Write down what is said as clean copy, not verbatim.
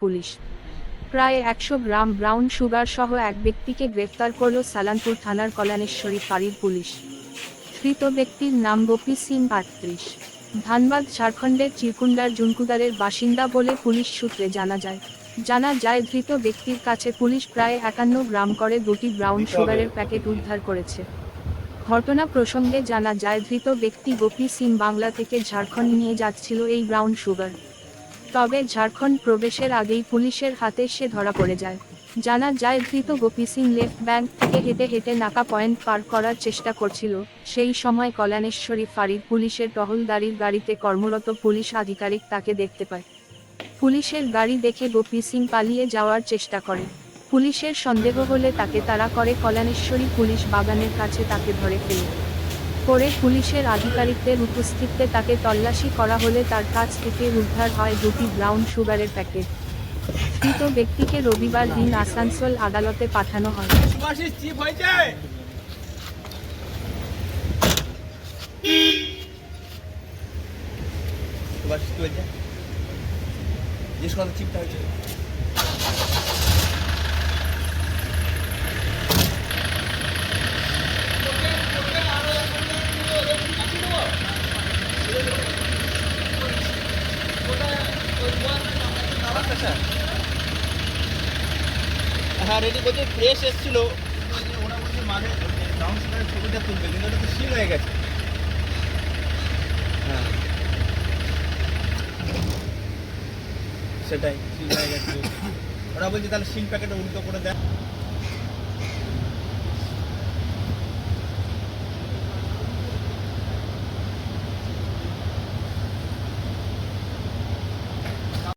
Police. প্রায় ১০০ gram brown sugar সহ এক ব্যক্তিকে গ্রেফতার করল সালানপুর থানার কল্যাণেশ্বরী ফাঁড়ির পুলিশ। ধৃত ব্যক্তির নাম গোপী সিং ৩৮। ধানবাদ ঝাড়খণ্ডের চিরকুন্ডার জুনকুদারের বাসিন্দা বলে পুলিশ সূত্রে জানা যায় ধৃত ব্যক্তির কাছে পুলিশ প্রায় ৫১ গ্রাম করে ২টি ব্রাউন সুগারের প্যাকেট উদ্ধার করেছে। ঘটনা প্রসঙ্গে জানা যায় ধৃত ব্যক্তি গোপী সিং বাংলা থেকে ঝাড়খণ্ড নিয়ে যাচ্ছিল এই ব্রাউন সুগার। তবে ঝাড়খণ্ড প্রবেশের আগেই পুলিশের হাতে সে ধরা পড়ে যায়। জানা যায় ধৃত গোপী সিং লেফট ব্যাংক থেকে হেঁটে হেঁটে নাকা পয়েন্ট পার করার চেষ্টা করছিল, সেই সময় কল্যাণেশ্বরী ফাঁড়ির পুলিশের টহলদারির গাড়িতে কর্মরত পুলিশ আধিকারিক তাকে দেখতে পায়। পুলিশের গাড়ি দেখে গোপী সিং পালিয়ে যাওয়ার চেষ্টা করে। পুলিশের সন্দেহ হলে তাকে তাড়া করে কল্যাণেশ্বরী পুলিশ বাগানের কাছে তাকে ধরে ফেলে। পরে পুলিশের আধিকারিকদের উপস্থিতিতে তাকে তল্লাশি করা হলে তার কাছ থেকে উদ্ধার হয় ২টি ব্রাউন সুগারের প্যাকেট। ধৃত ব্যক্তিকে রবিবার দিন আসানসোল আদালতে পাঠানো হয়। হ্যাঁ রেডি বলছে ফ্রেশ এসেছিল, ওরা বলছে মানে ব্রাউন সুগারের ছবিটা তুলবে, কিন্তু ওটা তো সিল হয়ে গেছে। হ্যাঁ সেটাই সিল হয়ে গেছে। ওরা বলছে তাহলে সিল প্যাকেটটা উল্টো করে দেয়।